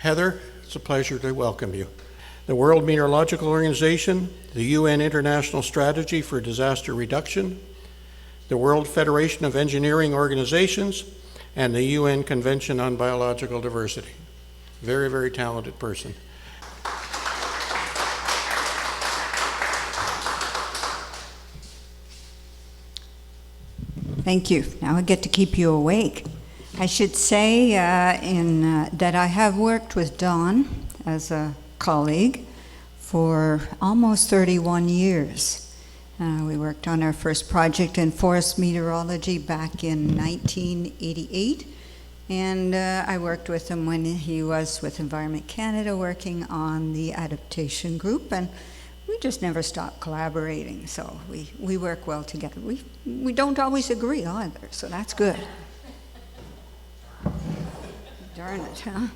Heather, it's a pleasure to welcome you. The World Meteorological Organization, the UN International Strategy for Disaster Reduction, the World Federation of Engineering Organizations, and the UN Convention on Biological Diversity. Very, very talented person. Thank you. Now I get to keep you awake. I should say that I have worked with Don as a colleague for almost 31 years. We worked on our first project in forest meteorology back in 1988, and I worked with him when he was with Environment Canada working on the adaptation group, and we just never stopped collaborating, so we work well together. We don't always agree either, so that's good. Darn it, huh?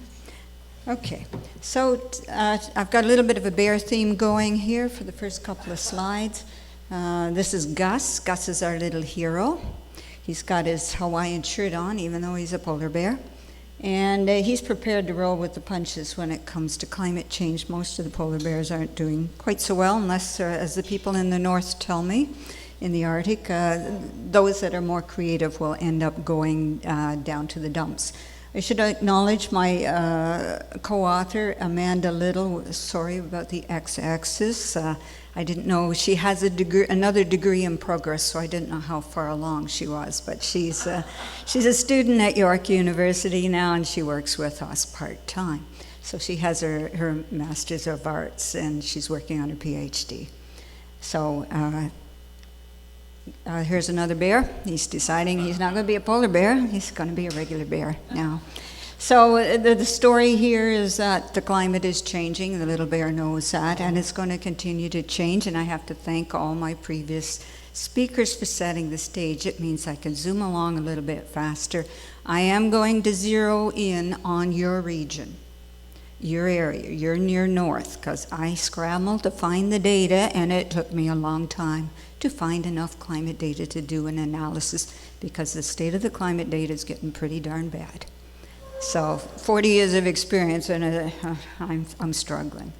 Okay, so I've got a little bit of a bear theme going here for the first couple of slides. This is Gus. Gus is our little hero. He's got his Hawaiian shirt on, even though he's a polar bear. And he's prepared to roll with the punches when it comes to climate change. Most of the polar bears aren't doing quite so well, unless, as the people in the north tell me, in the Arctic, those that are more creative will end up going down to the dumps. I should acknowledge my co-author, Amanda Little. Sorry about the x-axis. I didn't know she has another degree in progress, so I didn't know how far along she was. But she's a student at York University now, and she works with us part-time. So she has her Master's of Arts, and she's working on her PhD. So here's another bear. He's deciding he's not going to be a polar bear. He's going to be a regular bear now. So the story here is that the climate is changing. The little bear knows that, and it's going to continue to change. And I have to thank all my previous speakers for setting the stage. It means I can zoom along a little bit faster. I am going to zero in on your region, your area, your near north, because I scrambled to find the data, and it took me a long time to find enough climate data to do an analysis, because the state of the climate data is getting pretty darn bad. So 40 years of experience, and I'm struggling.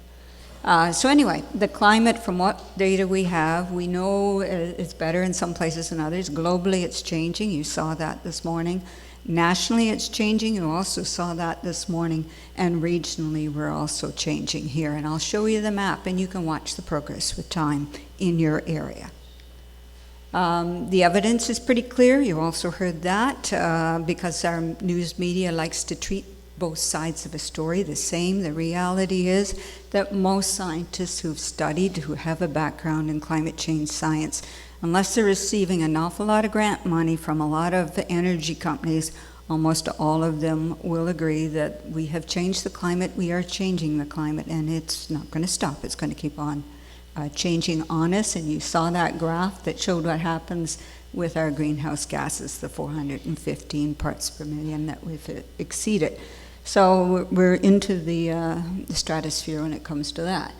So anyway, the climate, from what data we have, we know it's better in some places than others. Globally, it's changing. You saw that this morning. Nationally, it's changing. You also saw that this morning. And regionally, we're also changing here. And I'll show you the map, and you can watch the progress with time in your area. The evidence is pretty clear. You also heard that because our news media likes to treat both sides of a story the same. The reality is that most scientists who've studied, who have a background in climate change science, unless they're receiving an awful lot of grant money from a lot of energy companies, almost all of them will agree that we have changed the climate, we are changing the climate, and it's not going to stop. It's going to keep on changing on us, and you saw that graph that showed what happens with our greenhouse gases, the 415 parts per million that we've exceeded. So we're into the stratosphere when it comes to that.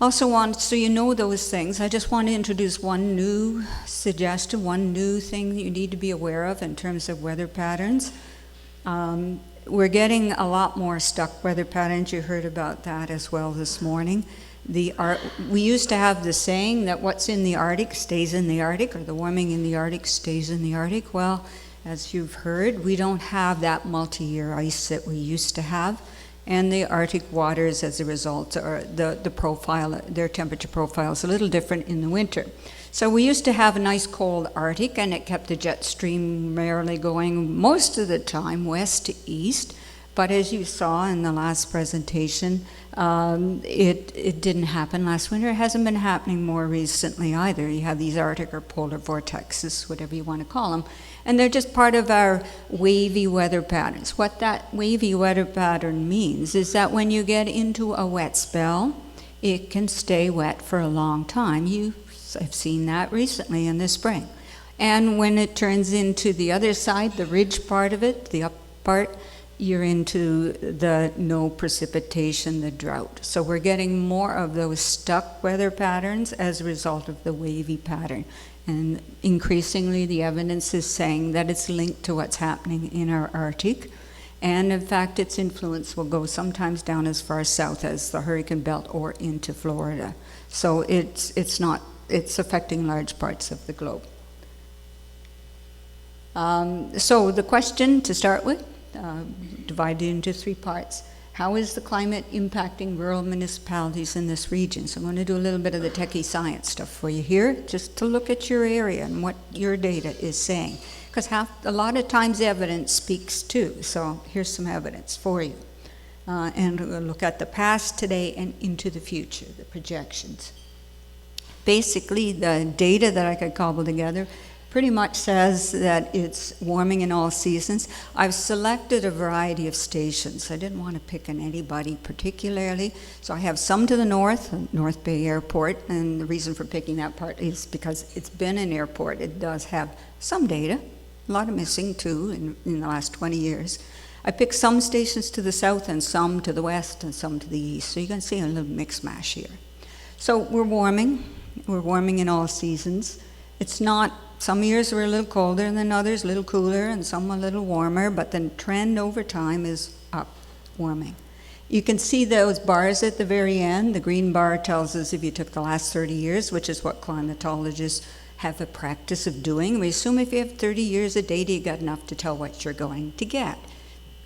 Also so you know those things, I just want to introduce one new suggestion, one new thing that you need to be aware of in terms of weather patterns. We're getting a lot more stuck weather patterns. You heard about that as well this morning. We used to have the saying that what's in the Arctic stays in the Arctic, or the warming in the Arctic stays in the Arctic. Well, as you've heard, we don't have that multi-year ice that we used to have. And the Arctic waters, as a result, are the profile, their temperature profile is a little different in the winter. So we used to have a nice cold Arctic, and it kept the jet stream rarely going most of the time west to east. But as you saw in the last presentation, it didn't happen last winter. It hasn't been happening more recently either. You have these Arctic or polar vortexes, whatever you want to call them, and they're just part of our wavy weather patterns. What that wavy weather pattern means is that when you get into a wet spell, it can stay wet for a long time. I've seen that recently in the spring. And when it turns into the other side, the ridge part of it, the up part, you're into the no precipitation, the drought. So we're getting more of those stuck weather patterns as a result of the wavy pattern. And increasingly the evidence is saying that it's linked to what's happening in our Arctic. And in fact, its influence will go sometimes down as far south as the hurricane belt or into Florida. So it's affecting large parts of the globe. So the question to start with, divided into 3 parts. How is the climate impacting rural municipalities in this region? So I'm going to do a little bit of the techie science stuff for you here, just to look at your area and what your data is saying. Because a lot of times evidence speaks too. So here's some evidence for you. And we'll look at the past, today, and into the future, the projections. Basically, the data that I could cobble together pretty much says that it's warming in all seasons. I've selected a variety of stations. I didn't want to pick on anybody particularly. So I have some to the north, North Bay Airport, and the reason for picking that part is because it's been an airport. It does have some data, a lot of missing too in the last 20 years. I picked some stations to the south and some to the west and some to the east. So you can see a little mix mash here. So we're warming in all seasons. It's not, some years we're a little colder than others, a little cooler, and some a little warmer, but the trend over time is up, warming. You can see those bars at the very end. The green bar tells us if you took the last 30 years, which is what climatologists have a practice of doing. We assume if you have 30 years of data, you got enough to tell what you're going to get.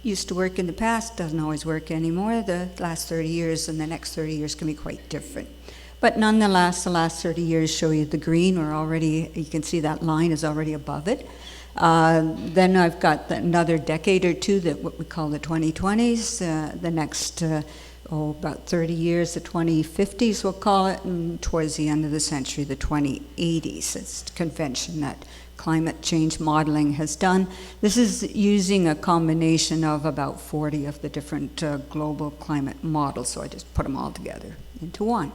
Used to work in the past, doesn't always work anymore. The last 30 years and the next 30 years can be quite different. But nonetheless, the last 30 years show you the green. You can see that line is already above it. Then I've got another decade or two, that what we call the 2020s. The next, about 30 years, the 2050s we'll call it, and towards the end of the century, the 2080s. It's a convention that climate change modeling has done. This is using a combination of about 40 of the different global climate models, so I just put them all together into one.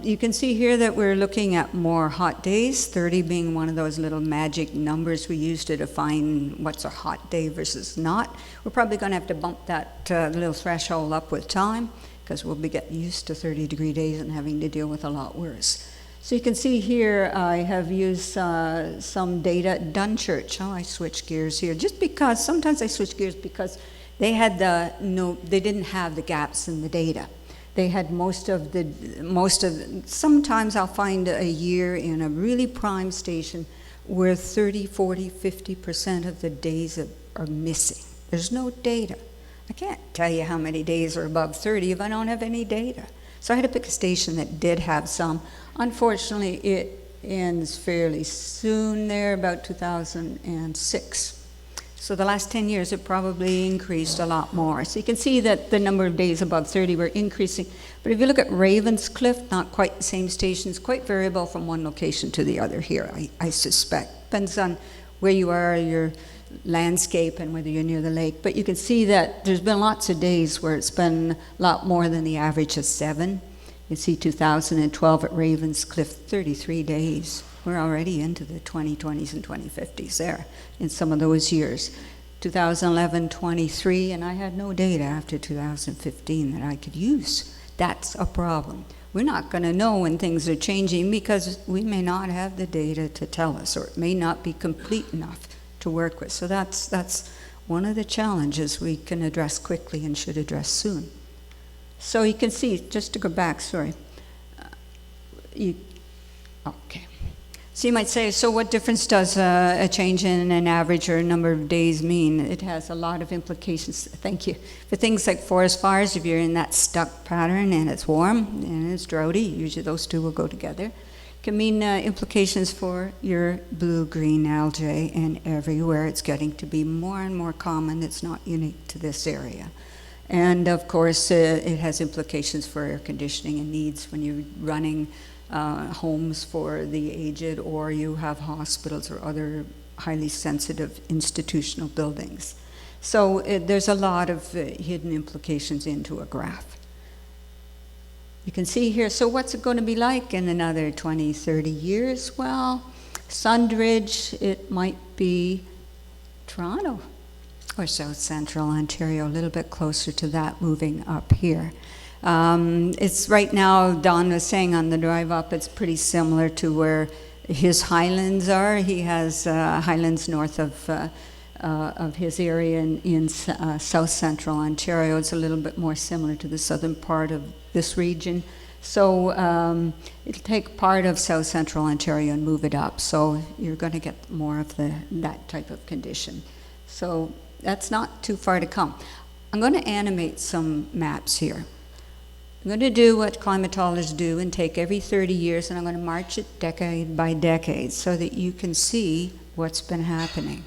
You can see here that we're looking at more hot days, 30 being one of those little magic numbers we use to define what's a hot day versus not. We're probably going to have to bump that little threshold up with time, because we'll be getting used to 30-degree days and having to deal with a lot worse. So you can see here I have used some data at Dunchurch. I switch gears here just because, sometimes I switch gears because they didn't have the gaps in the data. They had sometimes I'll find a year in a really prime station where 30, 40, 50% of the days are missing. There's no data. I can't tell you how many days are above 30 if I don't have any data. So I had to pick a station that did have some. Unfortunately, it ends fairly soon there, about 2006. So the last 10 years, it probably increased a lot more. So you can see that the number of days above 30 were increasing. But if you look at Ravenscliffe, not quite the same stations, quite variable from one location to the other here, I suspect. Depends on where you are, your landscape, and whether you're near the lake. But you can see that there's been lots of days where it's been a lot more than the average of 7. You see 2012 at Ravenscliffe, 33 days. We're already into the 2020s and 2050s there in some of those years. 2011, 23, and I had no data after 2015 that I could use. That's a problem. We're not going to know when things are changing because we may not have the data to tell us, or it may not be complete enough to work with. So that's one of the challenges we can address quickly and should address soon. So you can see, just to go back, sorry. Okay. So you might say, so what difference does a change in an average or a number of days mean? It has a lot of implications, thank you, for things like forest fires. If you're in that stuck pattern and it's warm and it's droughty, usually those two will go together. It can mean implications for your blue-green algae, and everywhere it's getting to be more and more common. It's not unique to this area. And of course, it has implications for air conditioning and needs when you're running homes for the aged, or you have hospitals or other highly sensitive institutional buildings. So there's a lot of hidden implications into a graph. You can see here, so what's it going to be like in another 20, 30 years? Well, Sundridge, it might be Toronto or South Central Ontario, a little bit closer to that, moving up here. It's right now, Don was saying on the drive up, it's pretty similar to where his highlands are. He has highlands north of of his area in south central Ontario. It's a little bit more similar to the southern part of this region. So it'll take part of south central Ontario and move it up. So you're going to get more of that type of condition. So that's not too far to come. I'm going to animate some maps here. I'm going to do what climatologists do and take every 30 years, and I'm going to march it decade by decade so that you can see what's been happening.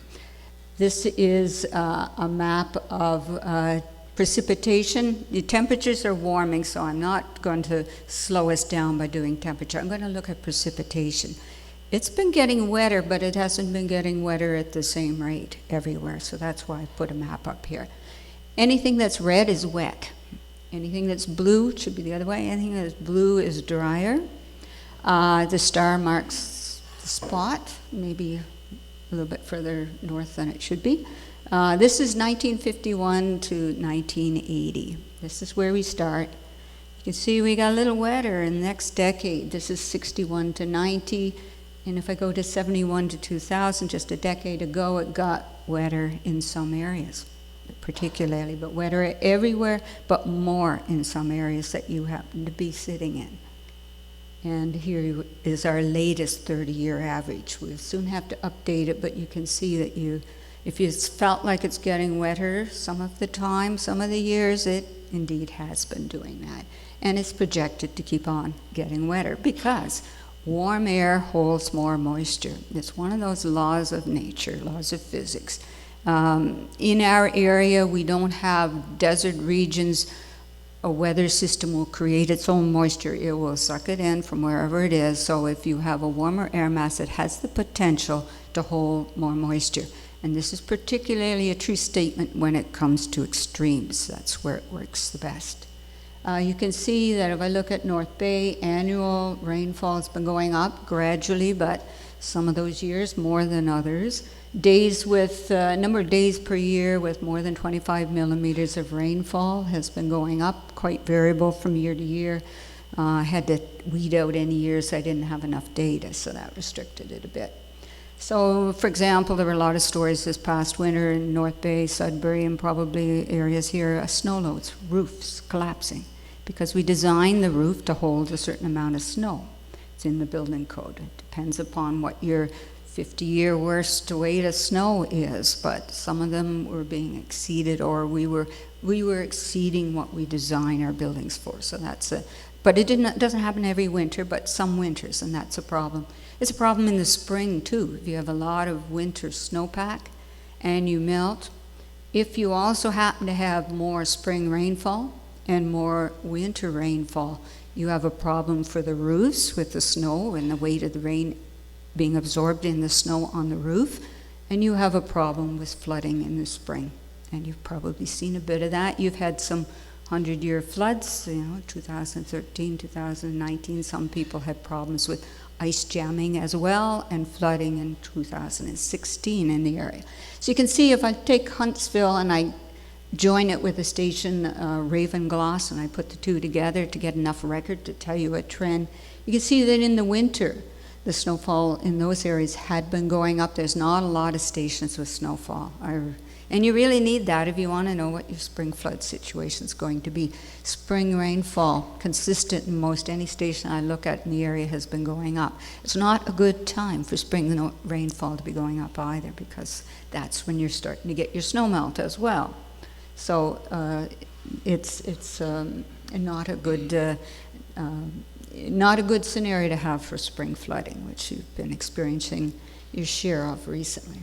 This is a map of precipitation. The temperatures are warming, so I'm not going to slow us down by doing temperature. I'm going to look at precipitation. It's been getting wetter, but it hasn't been getting wetter at the same rate everywhere, so that's why I put a map up here. Anything that's red is wet. Anything that's blue, it should be the other way, anything that's blue is drier. The star marks the spot, maybe a little bit further north than it should be. This is 1951 to 1980. This is where we start. You can see we got a little wetter in the next decade. This is 61 to 90. And if I go to 71 to 2000, just a decade ago, it got wetter in some areas, particularly, but wetter everywhere, but more in some areas that you happen to be sitting in. And here is our latest 30-year average. We'll soon have to update it, but you can see that if you felt like it's getting wetter some of the time, some of the years, it indeed has been doing that. And it's projected to keep on getting wetter because warm air holds more moisture. It's one of those laws of nature, laws of physics. In our area, we don't have desert regions. A weather system will create its own moisture. It will suck it in from wherever it is. So if you have a warmer air mass, it has the potential to hold more moisture. And this is particularly a true statement when it comes to extremes. That's where it works the best. You can see that if I look at North Bay, annual rainfall has been going up gradually, but some of those years more than others. Days with, number of days per year with more than 25 millimeters of rainfall has been going up, quite variable from year to year. I had to weed out any years I didn't have enough data, so that restricted it a bit. So, for example, there were a lot of stories this past winter in North Bay, Sudbury, and probably areas here, snow loads, roofs collapsing, because we designed the roof to hold a certain amount of snow. It's in the building code. It depends upon what your 50-year worst weight of snow is, but some of them were being exceeded, or we were exceeding what we design our buildings for. So that's but it doesn't happen every winter, but some winters, and that's a problem. It's a problem in the spring too. If you have a lot of winter snowpack and you melt, if you also happen to have more spring rainfall and more winter rainfall, you have a problem for the roofs with the snow and the weight of the rain being absorbed in the snow on the roof, and you have a problem with flooding in the spring. And you've probably seen a bit of that. You've had some 100-year floods, 2013, 2019. Some people had problems with ice jamming as well, and flooding in 2016 in the area. So you can see if I take Huntsville and I join it with a station, Ravenglass, and I put the two together to get enough record to tell you a trend, you can see that in the winter, the snowfall in those areas had been going up. There's not a lot of stations with snowfall. And you really need that if you want to know what your spring flood situation is going to be. Spring rainfall, consistent in most any station I look at in the area, has been going up. It's not a good time for spring rainfall to be going up either, because that's when you're starting to get your snow melt as well. So it's not a good scenario to have for spring flooding, which you've been experiencing your share of recently.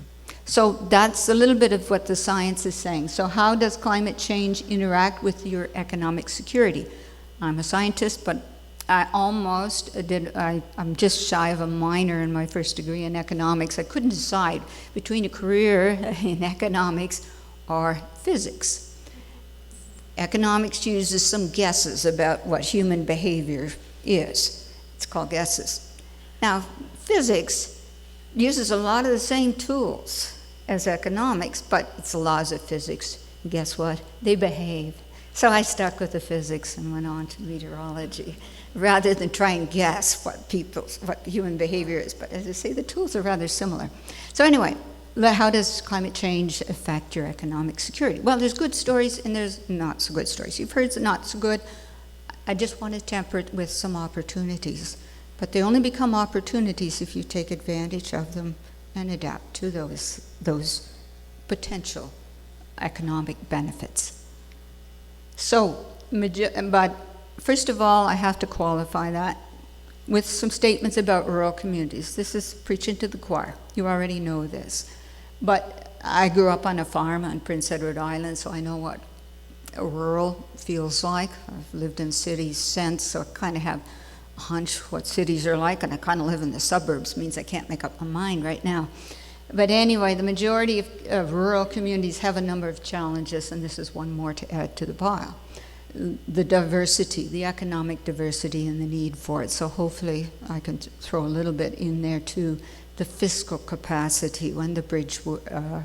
So that's a little bit of what the science is saying. So how does climate change interact with your economic security? I'm a scientist, but I'm just shy of a minor in my first degree in economics. I couldn't decide between a career in economics or physics. Economics uses some guesses about what human behavior is. It's called guesses. Now, physics uses a lot of the same tools as economics, but it's the laws of physics. And guess what? They behave. So I stuck with the physics and went on to meteorology, rather than try and guess what human behavior is. But as I say, the tools are rather similar. So anyway, how does climate change affect your economic security? Well, there's good stories and there's not so good stories. You've heard the not so good. I just want to temper it with some opportunities. But they only become opportunities if you take advantage of them and adapt to those potential economic benefits. So, but first of all, I have to qualify that with some statements about rural communities. This is preaching to the choir. You already know this. But I grew up on a farm on Prince Edward Island, so I know what rural feels like. I've lived in cities since, so I kind of have a hunch what cities are like, and I kind of live in the suburbs, means I can't make up my mind right now. But anyway, the majority of rural communities have a number of challenges, and this is one more to add to the pile. The diversity, the economic diversity and the need for it. So hopefully I can throw a little bit in there too. The fiscal capacity when the bridge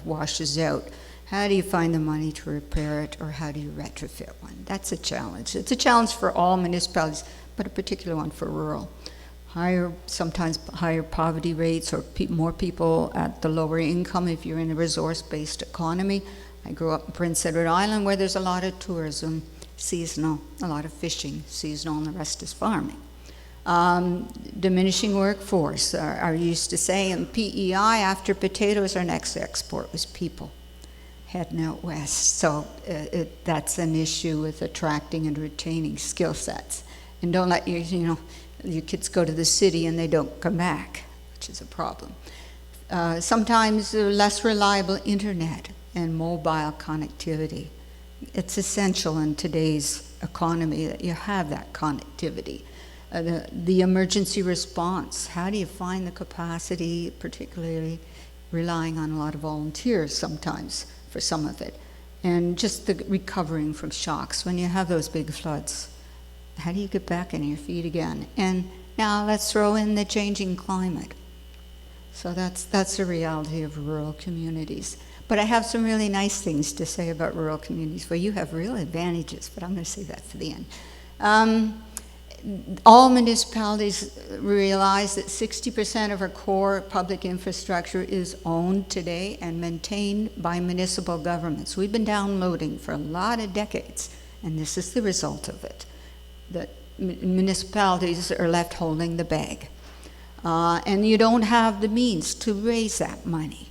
washes out. How do you find the money to repair it, or how do you retrofit one? That's a challenge. It's a challenge for all municipalities, but a particular one for rural. Sometimes higher poverty rates, or more people at the lower income if you're in a resource-based economy. I grew up in Prince Edward Island where there's a lot of tourism, seasonal, a lot of fishing, seasonal, and the rest is farming. Diminishing workforce. I used to say in PEI, after potatoes, our next export was people heading out west. So that's an issue with attracting and retaining skill sets. And don't let your kids go to the city and they don't come back, which is a problem. Sometimes less reliable internet and mobile connectivity. It's essential in today's economy that you have that connectivity. The emergency response, how do you find the capacity, particularly relying on a lot of volunteers sometimes for some of it, and just the recovering from shocks when you have those big floods. How do you get back on your feet again? And now let's throw in the changing climate. So that's the reality of rural communities. But I have some really nice things to say about rural communities. Well, you have real advantages, but I'm going to say that for the end. All municipalities realize that 60% of our core public infrastructure is owned today and maintained by municipal governments. We've been downloading for a lot of decades, and this is the result of it. That municipalities are left holding the bag. And you don't have the means to raise that money.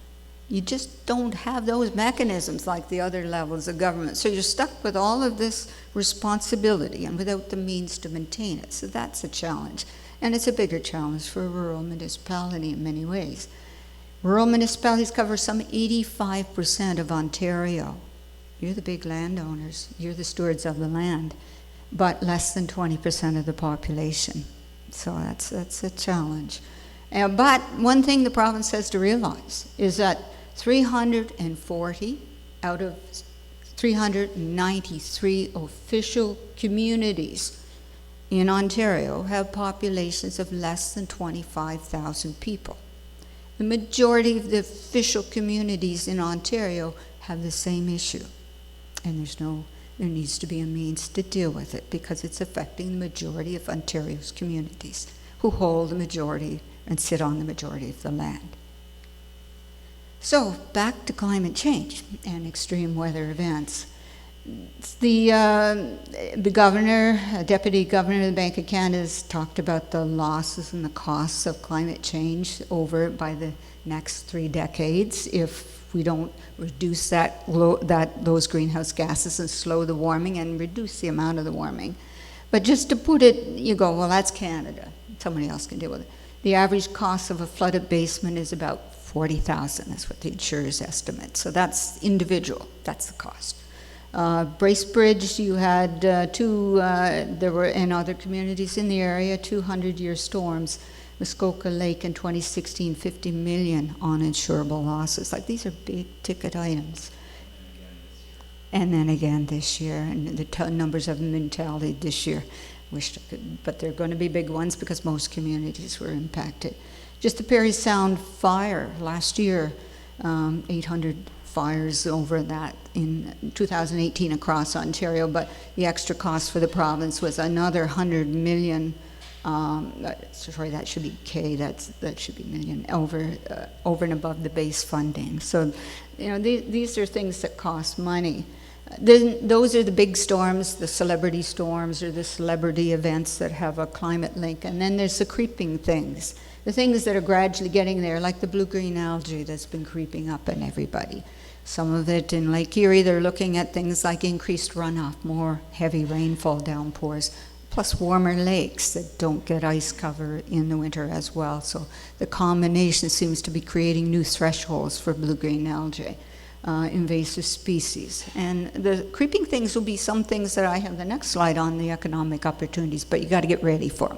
You just don't have those mechanisms like the other levels of government. So you're stuck with all of this responsibility and without the means to maintain it. So that's a challenge. And it's a bigger challenge for a rural municipality in many ways. Rural municipalities cover some 85% of Ontario. You're the big landowners. You're the stewards of the land. But less than 20% of the population. So that's a challenge. But one thing the province has to realize is that 340 out of 393 official communities in Ontario have populations of less than 25,000 people. The majority of the official communities in Ontario have the same issue. And there needs to be a means to deal with it because it's affecting the majority of Ontario's communities who hold the majority and sit on the majority of the land. So back to climate change and extreme weather events. The governor, deputy governor of the Bank of Canada has talked about the losses and the costs of climate change over by the next 3 decades if we don't reduce those greenhouse gases and slow the warming and reduce the amount of the warming. But just to put it, you go, well, that's Canada. Somebody else can deal with it. The average cost of a flooded basement is about $40,000. That's what the insurers estimate. So that's individual. That's the cost. Bracebridge, you had there were in other communities in the area 200-year storms. Muskoka Lake in 2016, 50 million uninsurable losses. Like these are big ticket items. And then again this year, and the numbers haven't been tallied this year. Wished I could, but they're going to be big ones because most communities were impacted. Just the Parry Sound fire last year, 800 fires over that in 2018 across Ontario, but the extra cost for the province was another $100 million Sorry, that should be K. That should be million over and above the base funding. So, these are things that cost money. Then those are the big storms, the celebrity storms, or the celebrity events that have a climate link. And then there's the creeping things, the things that are gradually getting there, like the blue-green algae that's been creeping up in everybody. Some of it in Lake Erie, they're looking at things like increased runoff, more heavy rainfall downpours, plus warmer lakes that don't get ice cover in the winter as well. So the combination seems to be creating new thresholds for blue-green algae, invasive species. And the creeping things will be some things that I have the next slide on, the economic opportunities, but you got to get ready for them.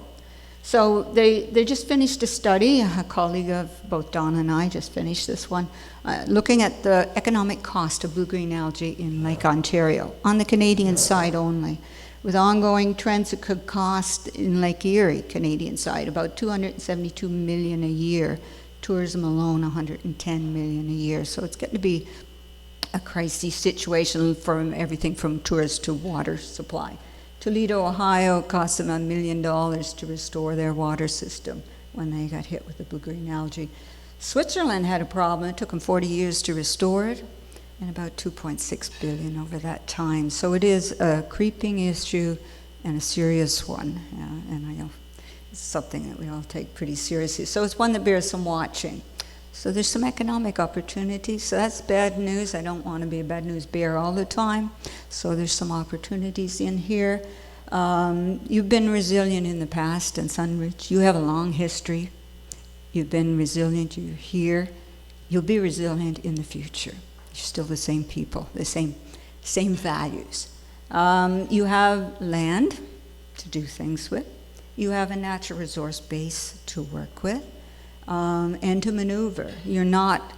So they just finished a study, a colleague of both Don and I just finished this one, looking at the economic cost of blue-green algae in Lake Ontario, on the Canadian side only. With ongoing trends, it could cost in Lake Erie, Canadian side, about $272 million a year. Tourism alone, $110 million a year. So it's getting to be a crisis situation from everything from tourists to water supply. Toledo, Ohio, cost them $1 million to restore their water system when they got hit with the blue-green algae. Switzerland had a problem. It took them 40 years to restore it, and about $2.6 billion over that time. So it is a creeping issue and a serious one, and I know it's something that we all take pretty seriously. So it's one that bears some watching. So there's some economic opportunities. So that's bad news. I don't want to be a bad news bear all the time. So there's some opportunities in here. You've been resilient in the past in Sunridge. You have a long history. You've been resilient. You're here. You'll be resilient in the future. You're still the same people, the same values. You have land to do things with. You have a natural resource base to work with. And to maneuver. You're not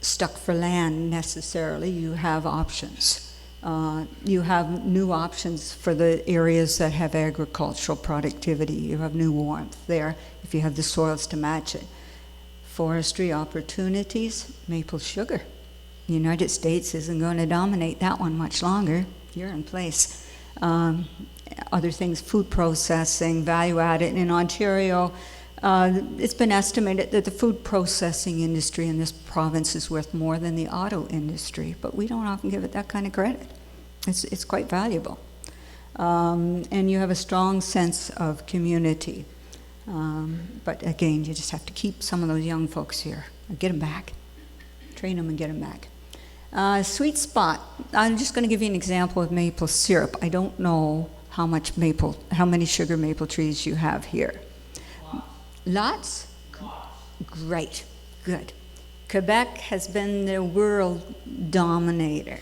stuck for land necessarily. You have options. You have new options for the areas that have agricultural productivity. You have new warmth there if you have the soils to match it. Forestry opportunities, maple sugar. The United States isn't going to dominate that one much longer. You're in place. Other things, food processing, value added. In Ontario, it's been estimated that the food processing industry in this province is worth more than the auto industry, but we don't often give it that kind of credit. It's quite valuable. And you have a strong sense of community. But again, you just have to keep some of those young folks here, or get them back. Train them and get them back. Sweet spot. I'm just going to give you an example of maple syrup. I don't know how many sugar maple trees you have here. Lots? Great. Good. Quebec has been the world dominator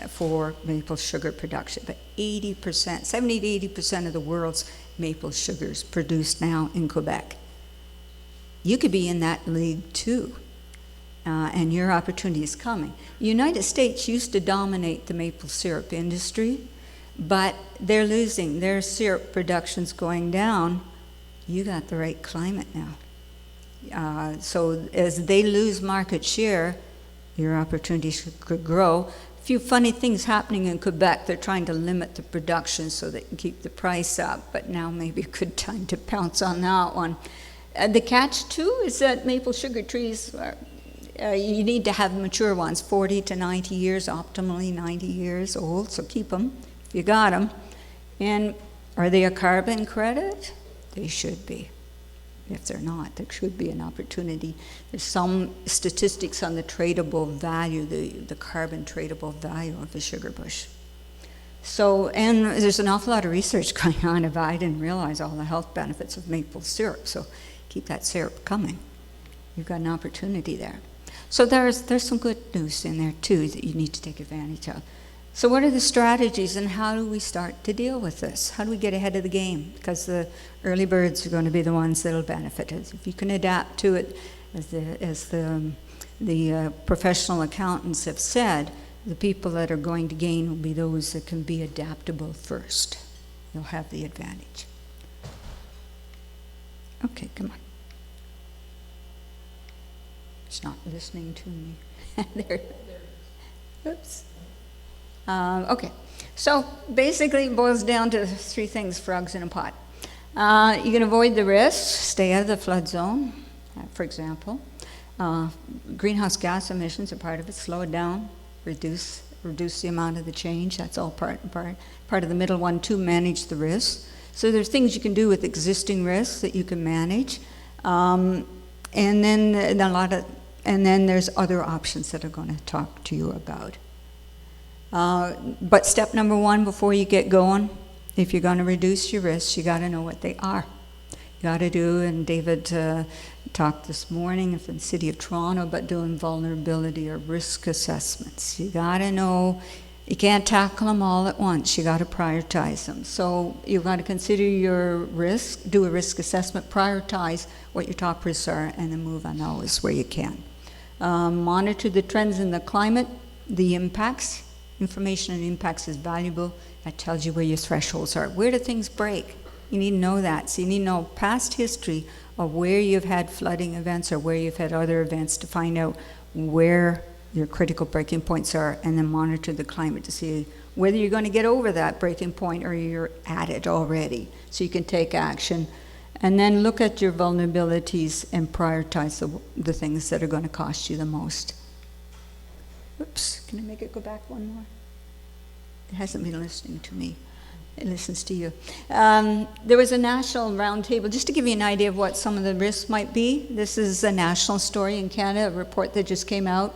for maple sugar production, but 70 to 80% of the world's maple sugar is produced now in Quebec. You could be in that league too, and your opportunity is coming. The United States used to dominate the maple syrup industry, but they're losing. Their syrup production's going down. You got the right climate now. So as they lose market share, your opportunities could grow. A few funny things happening in Quebec. They're trying to limit the production so they can keep the price up, but now maybe a good time to pounce on that one. The catch, too, is that maple sugar trees, you need to have mature ones, 40 to 90 years, optimally 90 years old, so keep them if you got them. And are they a carbon credit? They should be. If they're not, there should be an opportunity. There's some statistics on the tradable value, the carbon tradable value of the sugar bush. So, and there's an awful lot of research going on about, I didn't realize all the health benefits of maple syrup, so keep that syrup coming. You've got an opportunity there. So there's some good news in there too that you need to take advantage of. So what are the strategies and how do we start to deal with this? How do we get ahead of the game? Because the early birds are going to be the ones that will benefit. If you can adapt to it, as the professional accountants have said, the people that are going to gain will be those that can be adaptable first. You'll have the advantage. Okay, come on. It's not listening to me. There. Oops. Okay, so basically it boils down to three things, frogs in a pot. You can avoid the risks, stay out of the flood zone, for example. Greenhouse gas emissions are part of it. Slow it down, reduce the amount of the change. That's all part of the middle one too. Manage the risks. So there's things you can do with existing risks that you can manage, and then there's other options that I'm going to talk to you about. But step number one before you get going, if you're going to reduce your risks, you got to know what they are. You got to do, and David talked this morning from the City of Toronto about doing vulnerability or risk assessments. You got to know, you can't tackle them all at once. You got to prioritize them. So you've got to consider your risk, do a risk assessment, prioritize what your top risks are, and then move on those where you can. Monitor the trends in the climate, the impacts. Information on impacts is valuable. That tells you where your thresholds are. Where do things break? You need to know that. So you need to know past history of where you've had flooding events or where you've had other events to find out where your critical breaking points are, and then monitor the climate to see whether you're going to get over that breaking point or you're at it already, so you can take action. And then look at your vulnerabilities and prioritize the things that are going to cost you the most. Oops, can I make it go back one more? It hasn't been listening to me. It listens to you. There was a national roundtable, just to give you an idea of what some of the risks might be. This is a national story in Canada, a report that just came out.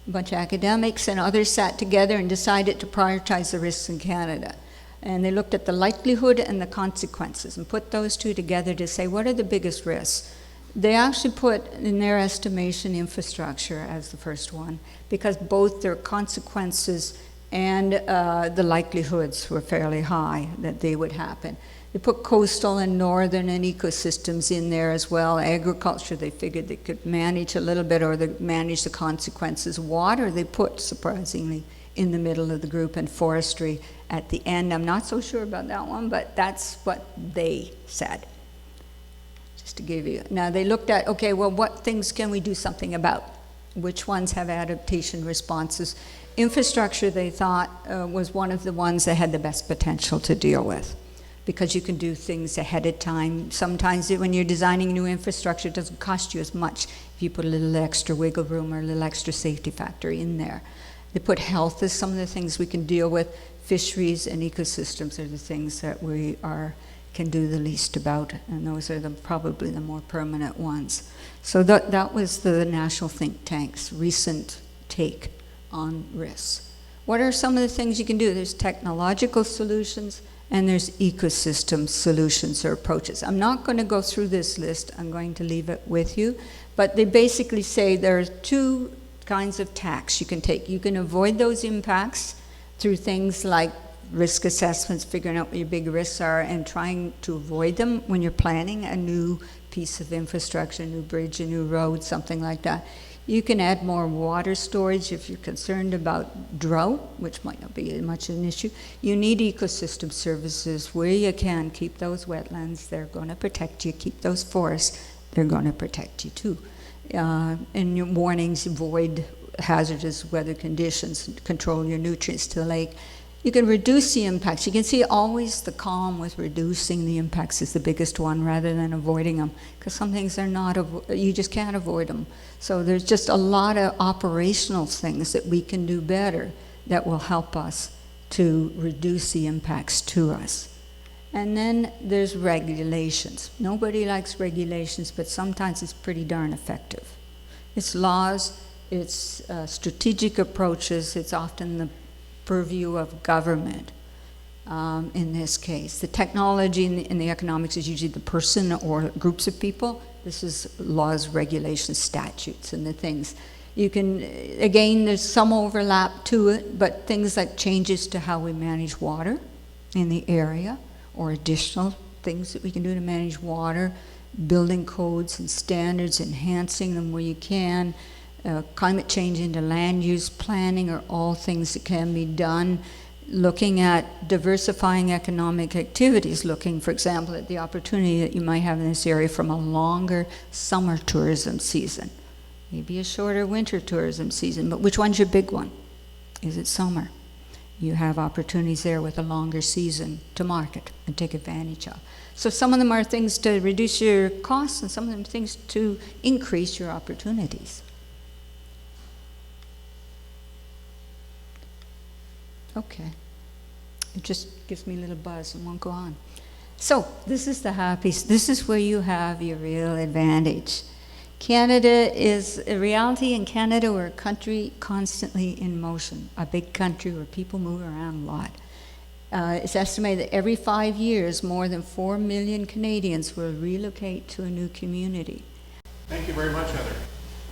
A bunch of academics and others sat together and decided to prioritize the risks in Canada. And they looked at the likelihood and the consequences and put those two together to say, what are the biggest risks? They actually put, in their estimation, infrastructure as the first one, because both their consequences and the likelihoods were fairly high that they would happen. They put coastal and northern and ecosystems in there as well. Agriculture, they figured they could manage a little bit, or they manage the consequences. Water, they put, surprisingly, in the middle of the group, and forestry at the end. I'm not so sure about that one, but that's what they said. Just to give you. Now they looked at, okay, well, what things can we do something about? Which ones have adaptation responses? Infrastructure, they thought, was one of the ones that had the best potential to deal with, because you can do things ahead of time. Sometimes when you're designing new infrastructure, it doesn't cost you as much if you put a little extra wiggle room or a little extra safety factor in there. They put health as some of the things we can deal with. Fisheries and ecosystems are the things that we can do the least about, and those are probably the more permanent ones. So that was the national think tank's recent take on risks. What are some of the things you can do? There's technological solutions and there's ecosystem solutions or approaches. I'm not going to go through this list. I'm going to leave it with you. But they basically say there are two kinds of tacks you can take. You can avoid those impacts through things like risk assessments, figuring out what your big risks are and trying to avoid them when you're planning a new piece of infrastructure, a new bridge, a new road, something like that. You can add more water storage if you're concerned about drought, which might not be much of an issue. You need ecosystem services where you can. Keep those wetlands, they're going to protect you. Keep those forests, they're going to protect you too. And your warnings, avoid hazardous weather conditions, control your nutrients to the lake. You can reduce the impacts. You can see always the calm with reducing the impacts is the biggest one rather than avoiding them, because some things are not, you just can't avoid them. So there's just a lot of operational things that we can do better that will help us to reduce the impacts to us. And then there's regulations. Nobody likes regulations, but sometimes it's pretty darn effective. It's laws, it's strategic approaches, it's often the purview of government in this case. The technology in the economics is usually the person or groups of people. This is laws, regulations, statutes, and the things. You can, again, there's some overlap to it, but things like changes to how we manage water in the area, or additional things that we can do to manage water, building codes and standards, enhancing them where you can, climate change into land use planning are all things that can be done. Looking at diversifying economic activities, looking, for example, at the opportunity that you might have in this area from a longer summer tourism season, maybe a shorter winter tourism season, but which one's your big one? Is it summer? you have opportunities there with a longer season to market and take advantage of. So some of them are things to reduce your costs, and some of them things to increase your opportunities. Okay. It just gives me a little buzz and won't go on. So this is the this is where you have your real advantage. Canada is a reality. In Canada, we're a country constantly in motion, a big country where people move around a lot. It's estimated that every 5 years, more than 4 million Canadians will relocate to a new community. Thank you very much, Heather.